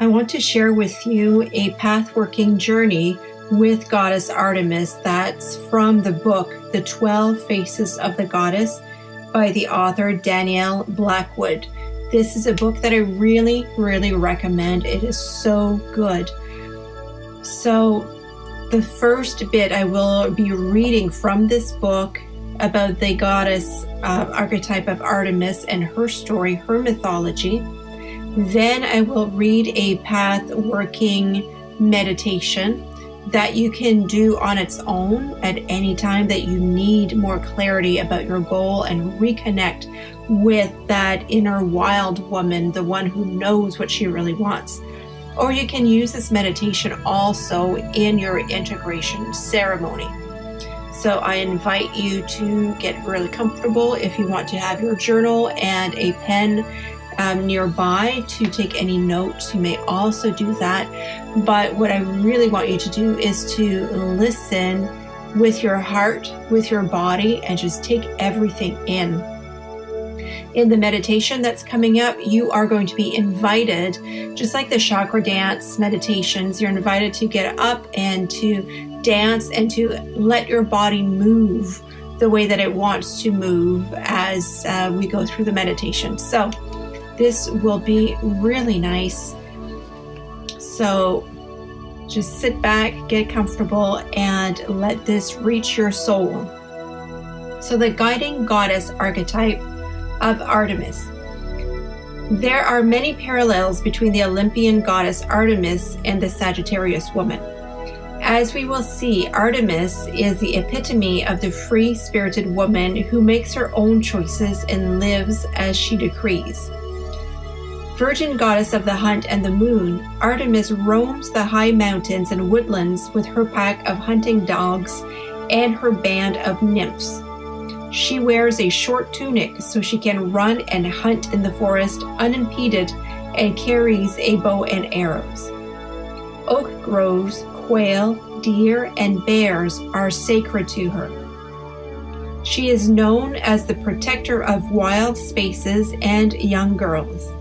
I want to share with you a path-working journey with Goddess Artemis that's from the book, The 12 Faces of the Goddess by the author Danielle Blackwood. This is a book that I really, really recommend. It is so good. So the first bit I will be reading from this book about the goddess archetype of Artemis and her story, her mythology. Then I will read a path-working meditation that you can do on its own at any time that you need more clarity about your goal and reconnect with that inner wild woman, the one who knows what she really wants. Or you can use this meditation also in your integration ceremony. So I invite you to get really comfortable. If you want to have your journal and a pen nearby to take any notes, you may also do that. But what I really want you to do is to listen with your heart, with your body, and just take everything in. In the meditation that's coming up, you are going to be invited, just like the chakra dance meditations, you're invited to get up and to dance and to let your body move the way that it wants to move as we go through the meditation. So this will be really nice. So just sit back, get comfortable, and let this reach your soul. So the guiding goddess archetype of Artemis. There are many parallels between the Olympian goddess Artemis and the Sagittarius woman. As we will see, Artemis is the epitome of the free-spirited woman who makes her own choices and lives as she decrees. Virgin goddess of the hunt and the moon, Artemis roams the high mountains and woodlands with her pack of hunting dogs and her band of nymphs. She wears a short tunic so she can run and hunt in the forest unimpeded and carries a bow and arrows. Oak groves, quail, deer, and bears are sacred to her. She is known as the protector of wild spaces and young girls.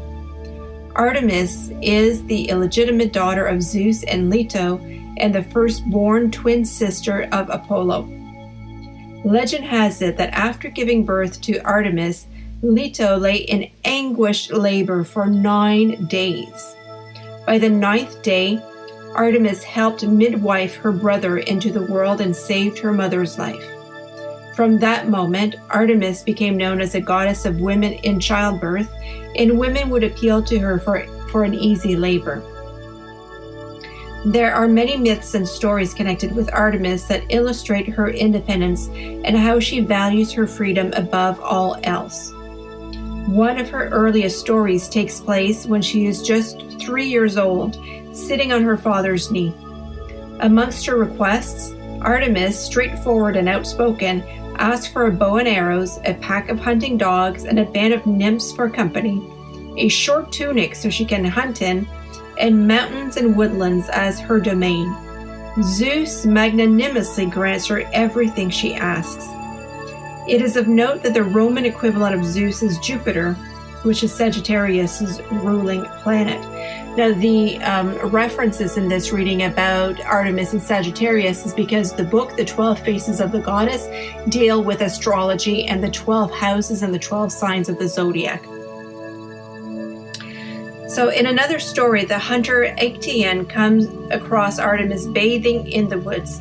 Artemis is the illegitimate daughter of Zeus and Leto and the firstborn twin sister of Apollo. Legend has it that after giving birth to Artemis, Leto lay in anguished labor for 9 days. By the 9th day, Artemis helped midwife her brother into the world and saved her mother's life. From that moment, Artemis became known as a goddess of women in childbirth, and women would appeal to her for an easy labor. There are many myths and stories connected with Artemis that illustrate her independence and how she values her freedom above all else. One of her earliest stories takes place when she is just 3 years old, sitting on her father's knee. Amongst her requests, Artemis, straightforward and outspoken, asked for a bow and arrows, a pack of hunting dogs, and a band of nymphs for company, a short tunic so she can hunt in, and mountains and woodlands as her domain. Zeus magnanimously grants her everything she asks. It is of note that the Roman equivalent of Zeus is Jupiter, which is Sagittarius' ruling planet. Now, the references in this reading about Artemis and Sagittarius is because the book, The 12 Faces of the Goddess, deal with astrology and the 12 houses and the 12 signs of the zodiac. So in another story, the hunter Actaeon comes across Artemis bathing in the woods.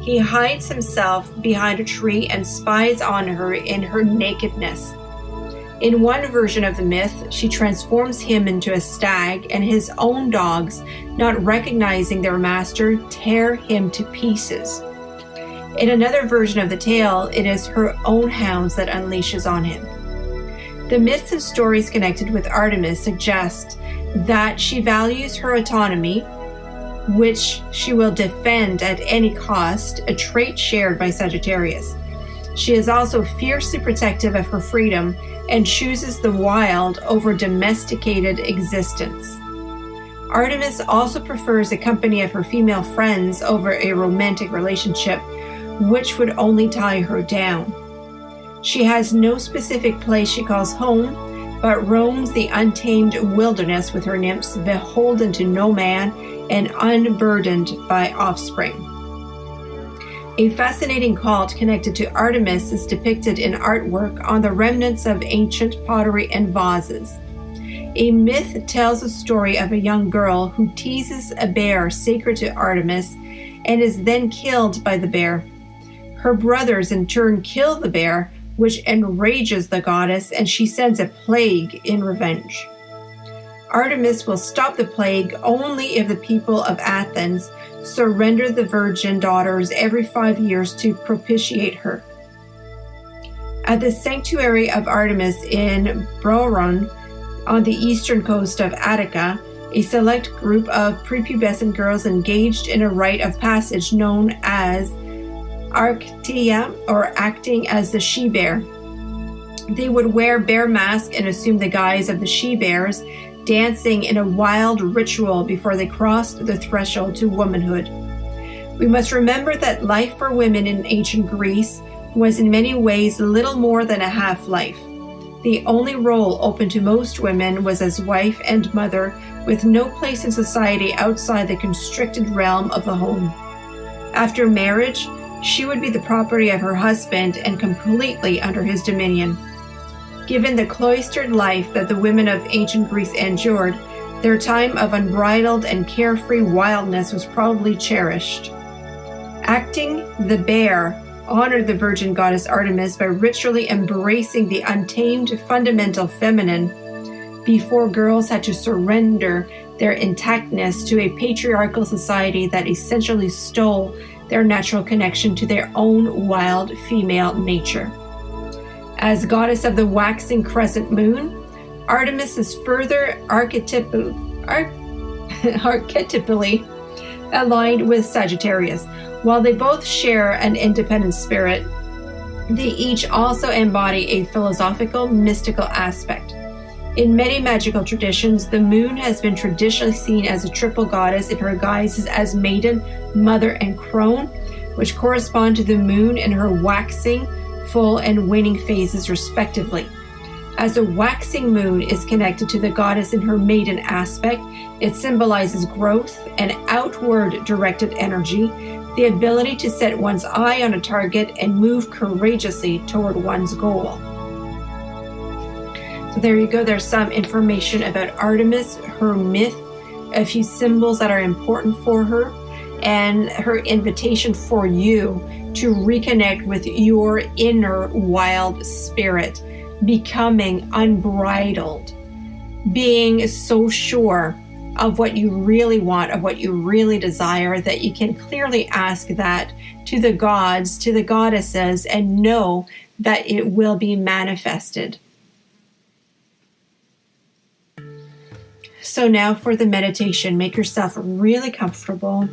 He hides himself behind a tree and spies on her in her nakedness. In one version of the myth, she transforms him into a stag, and his own dogs, not recognizing their master, tear him to pieces. In another version of the tale, it is her own hounds that unleashes on him. The myths and stories connected with Artemis suggest that she values her autonomy, which she will defend at any cost, a trait shared by Sagittarius. She is also fiercely protective of her freedom and chooses the wild over domesticated existence. Artemis also prefers the company of her female friends over a romantic relationship, which would only tie her down. She has no specific place she calls home, but roams the untamed wilderness with her nymphs, beholden to no man and unburdened by offspring. A fascinating cult connected to Artemis is depicted in artwork on the remnants of ancient pottery and vases. A myth tells a story of a young girl who teases a bear sacred to Artemis and is then killed by the bear. Her brothers in turn kill the bear, which enrages the goddess, and she sends a plague in revenge. Artemis will stop the plague only if the people of Athens surrender the virgin daughters every 5 years to propitiate her. At the sanctuary of Artemis in Broron, on the eastern coast of Attica, a select group of prepubescent girls engaged in a rite of passage known as archetypes, or acting as the she-bear. They would wear bear masks and assume the guise of the she-bears, dancing in a wild ritual before they crossed the threshold to womanhood. We must remember that life for women in ancient Greece was in many ways little more than a half-life. The only role open to most women was as wife and mother, with no place in society outside the constricted realm of the home. After marriage, she would be the property of her husband and completely under his dominion. Given the cloistered life that the women of ancient Greece endured, their time of unbridled and carefree wildness was probably cherished. Acting the bear honored the virgin goddess Artemis by ritually embracing the untamed fundamental feminine before girls had to surrender their intactness to a patriarchal society that essentially stole their natural connection to their own wild female nature. As goddess of the waxing crescent moon, Artemis is further archetypally aligned with Sagittarius. While they both share an independent spirit, they each also embody a philosophical, mystical aspect. In many magical traditions, the moon has been traditionally seen as a triple goddess in her guises as maiden, mother, and crone, which correspond to the moon in her waxing, full, and waning phases respectively. As a waxing moon is connected to the goddess in her maiden aspect, it symbolizes growth and outward directed energy, the ability to set one's eye on a target and move courageously toward one's goal. So there you go. There's some information about Artemis, her myth, a few symbols that are important for her, and her invitation for you to reconnect with your inner wild spirit, becoming unbridled, being so sure of what you really want, of what you really desire, that you can clearly ask that to the gods, to the goddesses, and know that it will be manifested. So now for the meditation, make yourself really comfortable.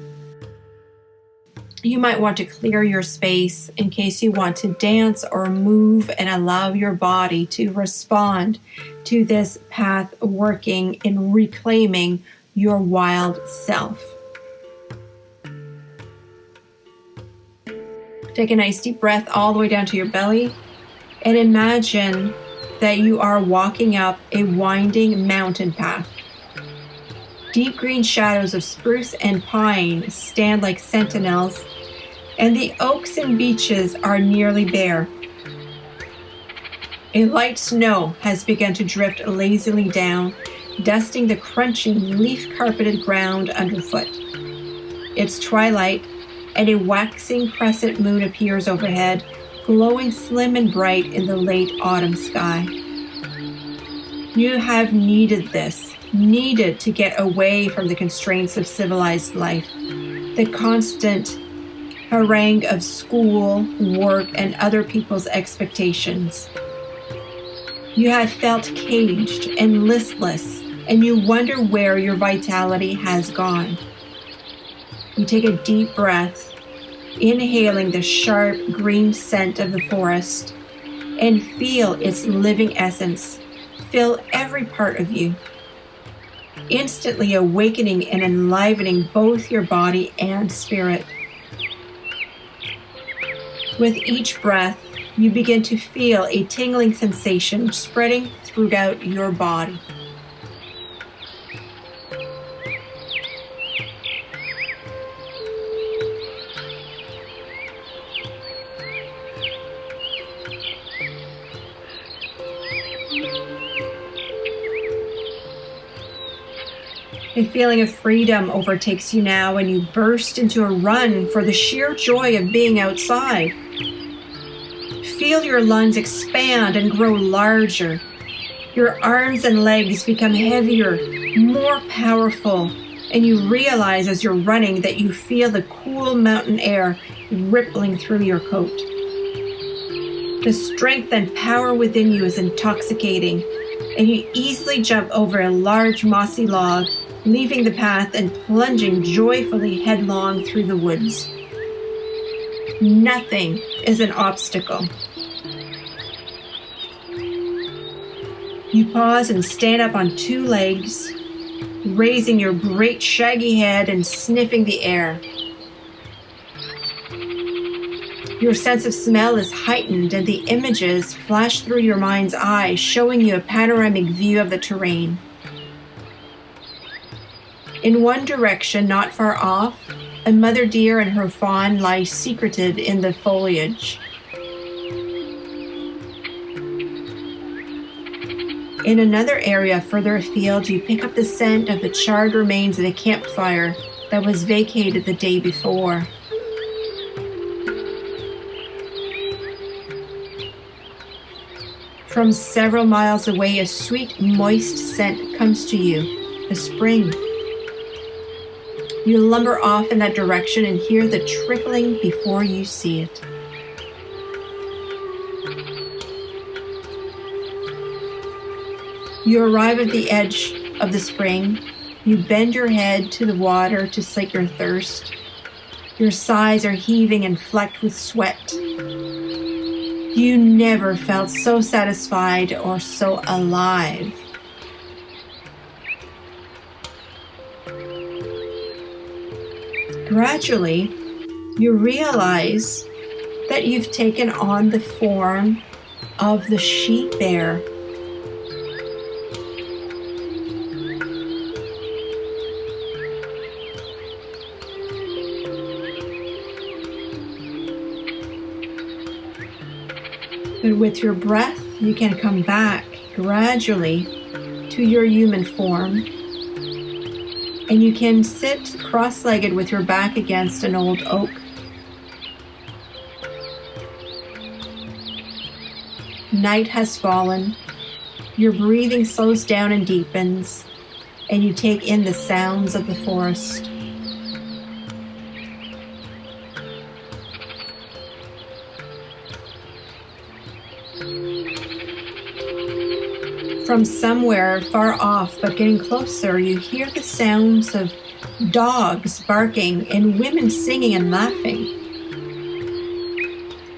You might want to clear your space in case you want to dance or move and allow your body to respond to this path working in reclaiming your wild self. Take a nice deep breath all the way down to your belly and imagine that you are walking up a winding mountain path. Deep green shadows of spruce and pine stand like sentinels, and the oaks and beeches are nearly bare. A light snow has begun to drift lazily down, dusting the crunching, leaf-carpeted ground underfoot. It's twilight, and a waxing crescent moon appears overhead, glowing slim and bright in the late autumn sky. You have needed to get away from the constraints of civilized life, the constant harangue of school, work, and other people's expectations. You have felt caged and listless, and you wonder where your vitality has gone. You take a deep breath, inhaling the sharp green scent of the forest, and feel its living essence fill every part of you, instantly awakening and enlivening both your body and spirit. With each breath, you begin to feel a tingling sensation spreading throughout your body. A feeling of freedom overtakes you now, and you burst into a run for the sheer joy of being outside. Feel your lungs expand and grow larger. Your arms and legs become heavier, more powerful, and you realize as you're running that you feel the cool mountain air rippling through your coat. The strength and power within you is intoxicating, and you easily jump over a large mossy log, leaving the path and plunging joyfully headlong through the woods. Nothing is an obstacle. You pause and stand up on two legs, raising your great shaggy head and sniffing the air. Your sense of smell is heightened, and the images flash through your mind's eye, showing you a panoramic view of the terrain. In one direction, not far off, a mother deer and her fawn lie secreted in the foliage. In another area further afield, you pick up the scent of the charred remains of a campfire that was vacated the day before. From several miles away, a sweet, moist scent comes to you, a spring. You lumber off in that direction and hear the trickling before you see it. You arrive at the edge of the spring. You bend your head to the water to slake your thirst. Your sides are heaving and flecked with sweat. You never felt so satisfied or so alive. Gradually, you realize that you've taken on the form of the she-bear. But with your breath, you can come back gradually to your human form. And you can sit cross-legged with your back against an old oak. Night has fallen. Your breathing slows down and deepens, and you take in the sounds of the forest. From somewhere far off, but getting closer, you hear the sounds of dogs barking and women singing and laughing.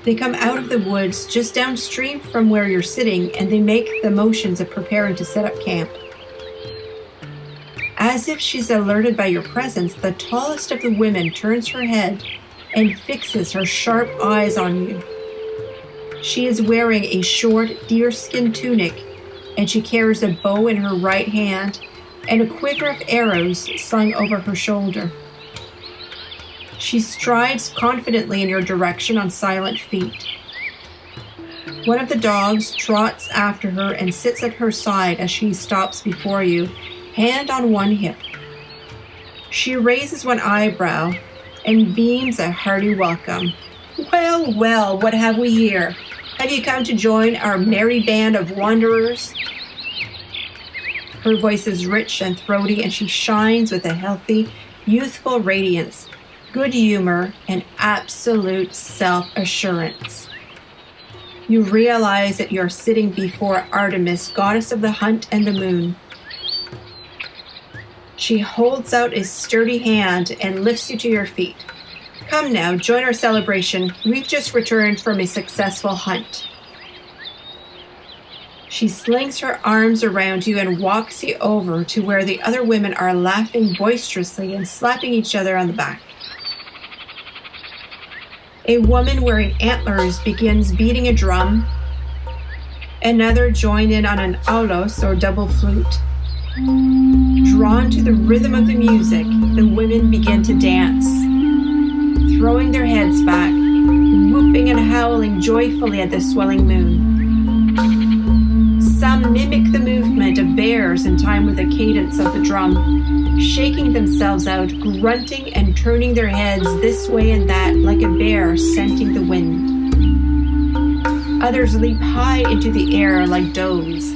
They come out of the woods just downstream from where you're sitting, and they make the motions of preparing to set up camp. As if she's alerted by your presence, the tallest of the women turns her head and fixes her sharp eyes on you. She is wearing a short deerskin tunic, and she carries a bow in her right hand and a quiver of arrows slung over her shoulder. She strides confidently in your direction on silent feet. One of the dogs trots after her and sits at her side as she stops before you, hand on one hip. She raises one eyebrow and beams a hearty welcome. "Well, well, what have we here? Have you come to join our merry band of wanderers?" Her voice is rich and throaty, and she shines with a healthy, youthful radiance, good humor, and absolute self-assurance. You realize that you're sitting before Artemis, goddess of the hunt and the moon. She holds out a sturdy hand and lifts you to your feet. "Come now, join our celebration. We've just returned from a successful hunt." She slings her arms around you and walks you over to where the other women are laughing boisterously and slapping each other on the back. A woman wearing antlers begins beating a drum. Another joined in on an aulos or double flute. Drawn to the rhythm of the music, the women begin to dance, throwing their heads back, whooping and howling joyfully at the swelling moon. Some mimic the movement of bears in time with the cadence of the drum, shaking themselves out, grunting and turning their heads this way and that like a bear scenting the wind. Others leap high into the air like doves.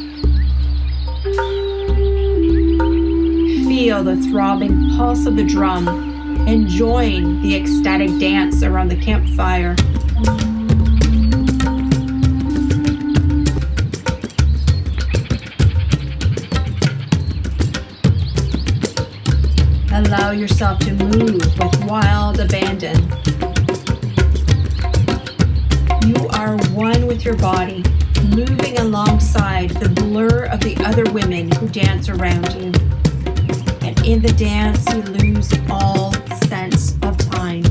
Feel the throbbing pulse of the drum and join the ecstatic dance around the campfire. Allow yourself to move with wild abandon. You are one with your body, moving alongside the blur of the other women who dance around you. And in the dance, you lose all sense of time.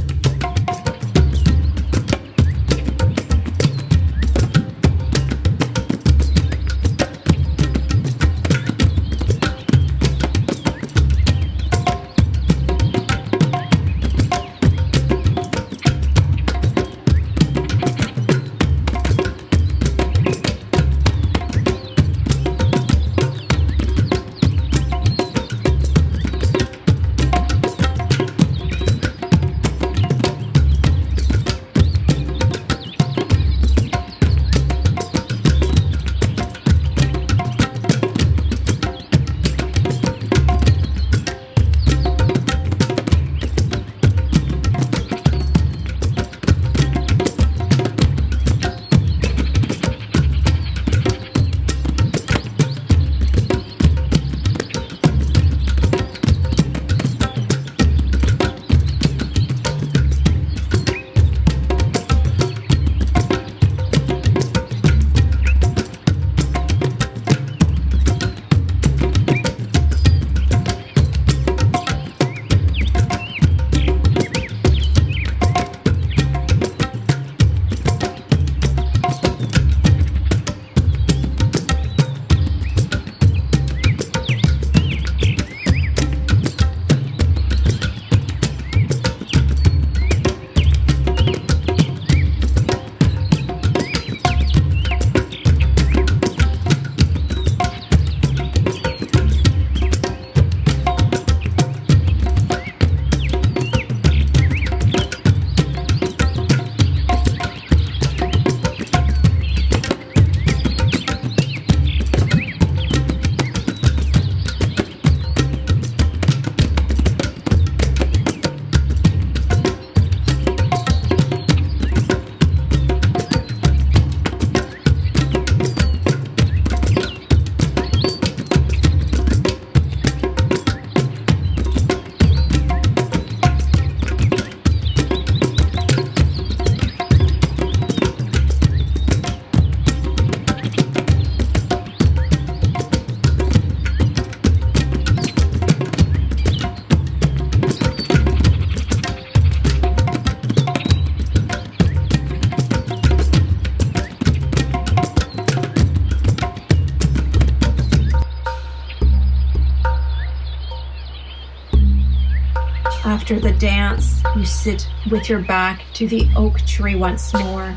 After the dance, you sit with your back to the oak tree once more,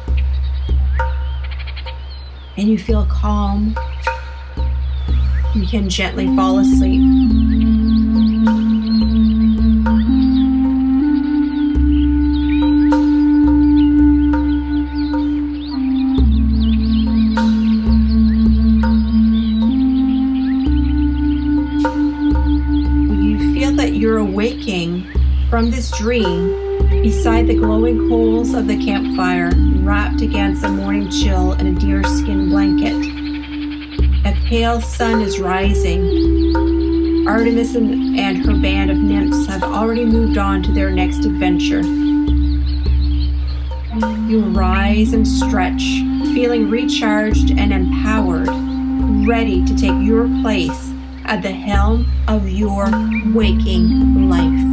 and you feel calm. You can gently fall asleep. You feel that you're awaking from this dream beside the glowing coals of the campfire, wrapped against the morning chill in a deerskin blanket. A pale sun is rising. Artemis and her band of nymphs have already moved on to their next adventure. You rise and stretch, feeling recharged and empowered, ready to take your place at the helm of your waking life.